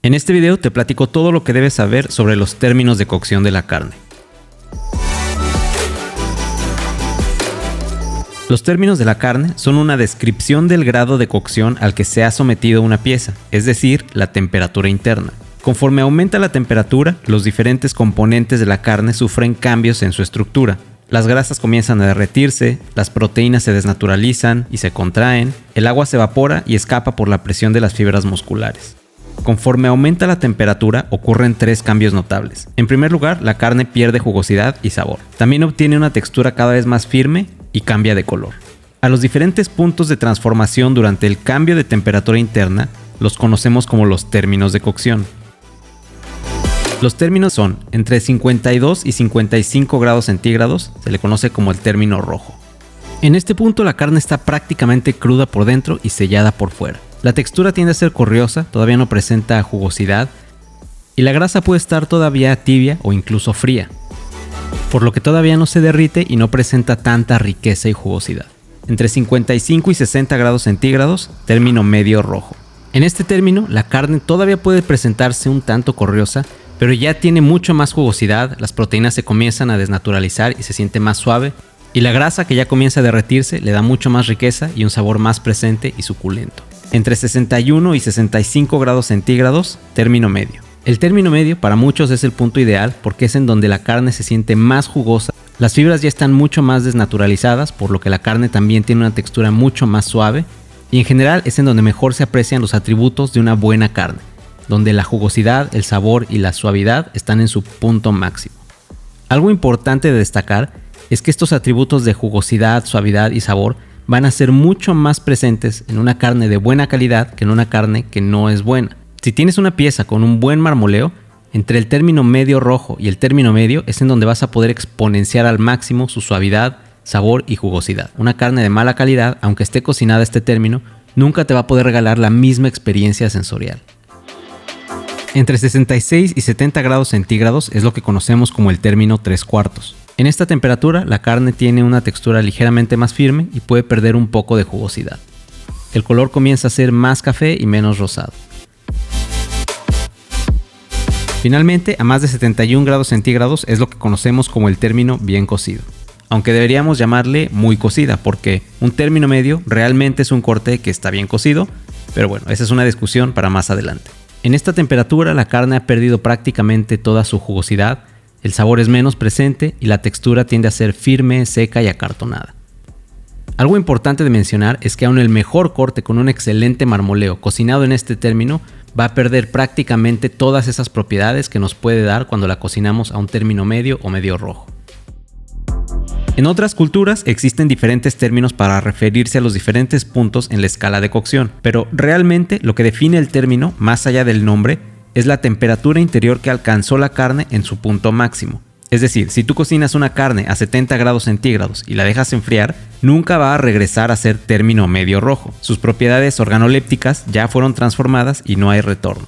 En este video te platico todo lo que debes saber sobre los términos de cocción de la carne. Los términos de la carne son una descripción del grado de cocción al que se ha sometido una pieza, es decir, la temperatura interna. Conforme aumenta la temperatura, los diferentes componentes de la carne sufren cambios en su estructura. Las grasas comienzan a derretirse, las proteínas se desnaturalizan y se contraen, el agua se evapora y escapa por la presión de las fibras musculares. Conforme aumenta la temperatura, ocurren tres cambios notables. En primer lugar, la carne pierde jugosidad y sabor. También obtiene una textura cada vez más firme y cambia de color. A los diferentes puntos de transformación durante el cambio de temperatura interna los conocemos como los términos de cocción. Los términos son entre 52 y 55 grados centígrados, se le conoce como el término rojo. En este punto la carne está prácticamente cruda por dentro y sellada por fuera. La textura tiende a ser corriosa, todavía no presenta jugosidad y la grasa puede estar todavía tibia o incluso fría, por lo que todavía no se derrite y no presenta tanta riqueza y jugosidad. Entre 55 y 60 grados centígrados, término medio rojo. En este término, la carne todavía puede presentarse un tanto corriosa, pero ya tiene mucho más jugosidad, las proteínas se comienzan a desnaturalizar y se siente más suave, y la grasa que ya comienza a derretirse le da mucho más riqueza y un sabor más presente y suculento. Entre 61 y 65 grados centígrados, término medio. El término medio para muchos es el punto ideal porque es en donde la carne se siente más jugosa, las fibras ya están mucho más desnaturalizadas, por lo que la carne también tiene una textura mucho más suave, y en general es en donde mejor se aprecian los atributos de una buena carne, donde la jugosidad, el sabor y la suavidad están en su punto máximo. Algo importante de destacar es que estos atributos de jugosidad, suavidad y sabor van a ser mucho más presentes en una carne de buena calidad que en una carne que no es buena. Si tienes una pieza con un buen marmoleo, entre el término medio rojo y el término medio es en donde vas a poder exponenciar al máximo su suavidad, sabor y jugosidad. Una carne de mala calidad, aunque esté cocinada a este término, nunca te va a poder regalar la misma experiencia sensorial. Entre 66 y 70 grados centígrados es lo que conocemos como el término 3/4. En esta temperatura, la carne tiene una textura ligeramente más firme y puede perder un poco de jugosidad. El color comienza a ser más café y menos rosado. Finalmente, a más de 71 grados centígrados es lo que conocemos como el término bien cocido. Aunque deberíamos llamarle muy cocida, porque un término medio realmente es un corte que está bien cocido, pero bueno, esa es una discusión para más adelante. En esta temperatura la carne ha perdido prácticamente toda su jugosidad, el sabor es menos presente y la textura tiende a ser firme, seca y acartonada. Algo importante de mencionar es que aun el mejor corte con un excelente marmoleo cocinado en este término va a perder prácticamente todas esas propiedades que nos puede dar cuando la cocinamos a un término medio o medio rojo. En otras culturas existen diferentes términos para referirse a los diferentes puntos en la escala de cocción, pero realmente lo que define el término, más allá del nombre, es la temperatura interior que alcanzó la carne en su punto máximo. Es decir, si tú cocinas una carne a 70 grados centígrados y la dejas enfriar, nunca va a regresar a ser término medio rojo. Sus propiedades organolépticas ya fueron transformadas y no hay retorno.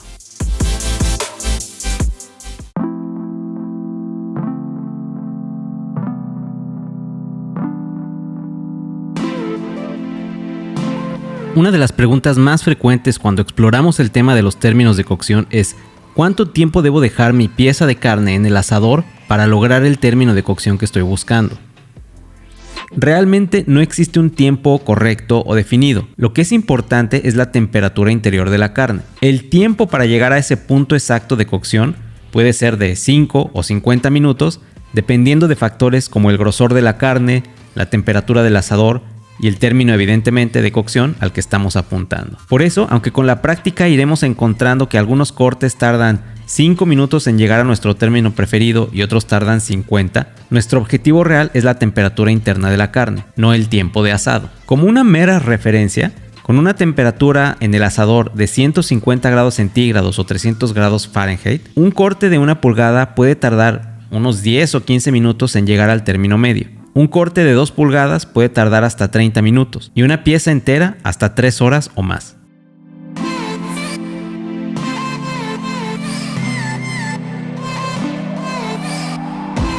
Una de las preguntas más frecuentes cuando exploramos el tema de los términos de cocción es ¿cuánto tiempo debo dejar mi pieza de carne en el asador para lograr el término de cocción que estoy buscando? Realmente no existe un tiempo correcto o definido. Lo que es importante es la temperatura interior de la carne. El tiempo para llegar a ese punto exacto de cocción puede ser de 5 o 50 minutos, dependiendo de factores como el grosor de la carne, la temperatura del asador y el término evidentemente de cocción al que estamos apuntando. Por eso, aunque con la práctica iremos encontrando que algunos cortes tardan 5 minutos en llegar a nuestro término preferido y otros tardan 50, nuestro objetivo real es la temperatura interna de la carne, no el tiempo de asado. Como una mera referencia, con una temperatura en el asador de 150 grados centígrados o 300 grados Fahrenheit, un corte de 1 pulgada puede tardar unos 10 o 15 minutos en llegar al término medio. Un corte de 2 pulgadas puede tardar hasta 30 minutos y una pieza entera hasta 3 horas o más.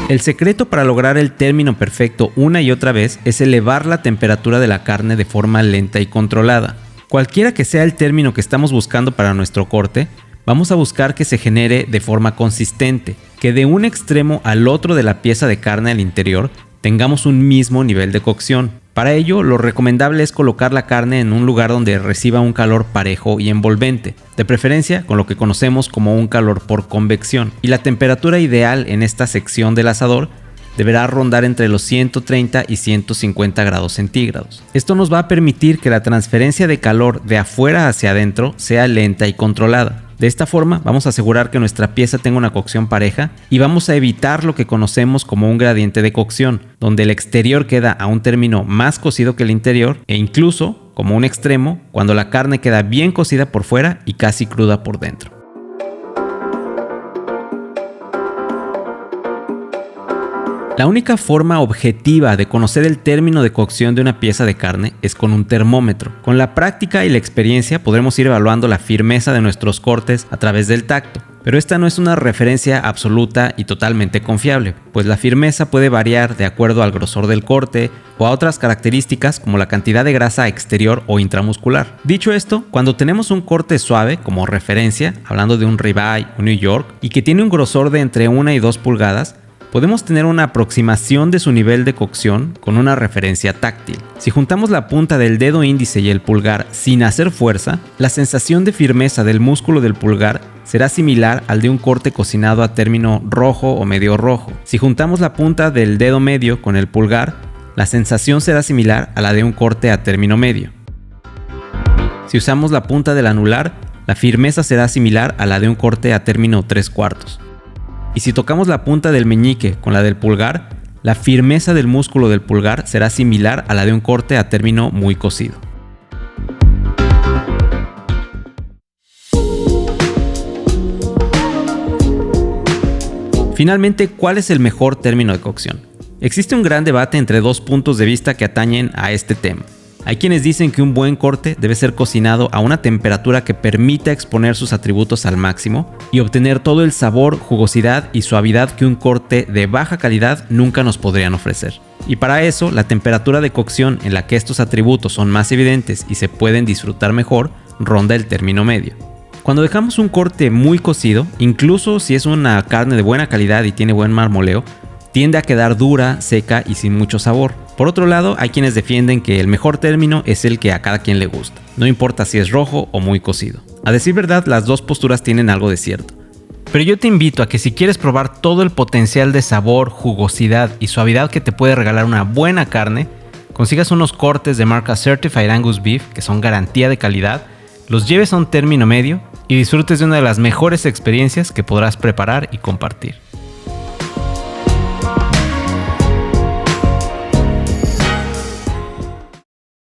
El secreto para lograr el término perfecto una y otra vez es elevar la temperatura de la carne de forma lenta y controlada. Cualquiera que sea el término que estamos buscando para nuestro corte, vamos a buscar que se genere de forma consistente, que de un extremo al otro de la pieza de carne al interior tengamos un mismo nivel de cocción. Para ello, lo recomendable es colocar la carne en un lugar donde reciba un calor parejo y envolvente, de preferencia con lo que conocemos como un calor por convección, y la temperatura ideal en esta sección del asador deberá rondar entre los 130 y 150 grados centígrados. Esto nos va a permitir que la transferencia de calor de afuera hacia adentro sea lenta y controlada. De esta forma vamos a asegurar que nuestra pieza tenga una cocción pareja y vamos a evitar lo que conocemos como un gradiente de cocción, donde el exterior queda a un término más cocido que el interior e incluso, como un extremo, cuando la carne queda bien cocida por fuera y casi cruda por dentro. La única forma objetiva de conocer el término de cocción de una pieza de carne es con un termómetro. Con la práctica y la experiencia podremos ir evaluando la firmeza de nuestros cortes a través del tacto, pero esta no es una referencia absoluta y totalmente confiable, pues la firmeza puede variar de acuerdo al grosor del corte o a otras características como la cantidad de grasa exterior o intramuscular. Dicho esto, cuando tenemos un corte suave como referencia, hablando de un ribeye o New York, y que tiene un grosor de entre 1 y 2 pulgadas, podemos tener una aproximación de su nivel de cocción con una referencia táctil. Si juntamos la punta del dedo índice y el pulgar sin hacer fuerza, la sensación de firmeza del músculo del pulgar será similar al de un corte cocinado a término rojo o medio rojo. Si juntamos la punta del dedo medio con el pulgar, la sensación será similar a la de un corte a término medio. Si usamos la punta del anular, la firmeza será similar a la de un corte a término 3/4. Y si tocamos la punta del meñique con la del pulgar, la firmeza del músculo del pulgar será similar a la de un corte a término muy cocido. Finalmente, ¿cuál es el mejor término de cocción? Existe un gran debate entre dos puntos de vista que atañen a este tema. Hay quienes dicen que un buen corte debe ser cocinado a una temperatura que permita exponer sus atributos al máximo y obtener todo el sabor, jugosidad y suavidad que un corte de baja calidad nunca nos podrían ofrecer. Y para eso, la temperatura de cocción en la que estos atributos son más evidentes y se pueden disfrutar mejor ronda el término medio. Cuando dejamos un corte muy cocido, incluso si es una carne de buena calidad y tiene buen marmoleo, tiende a quedar dura, seca y sin mucho sabor. Por otro lado, hay quienes defienden que el mejor término es el que a cada quien le gusta, no importa si es rojo o muy cocido. A decir verdad, las dos posturas tienen algo de cierto. Pero yo te invito a que si quieres probar todo el potencial de sabor, jugosidad y suavidad que te puede regalar una buena carne, consigas unos cortes de marca Certified Angus Beef, que son garantía de calidad, los lleves a un término medio y disfrutes de una de las mejores experiencias que podrás preparar y compartir.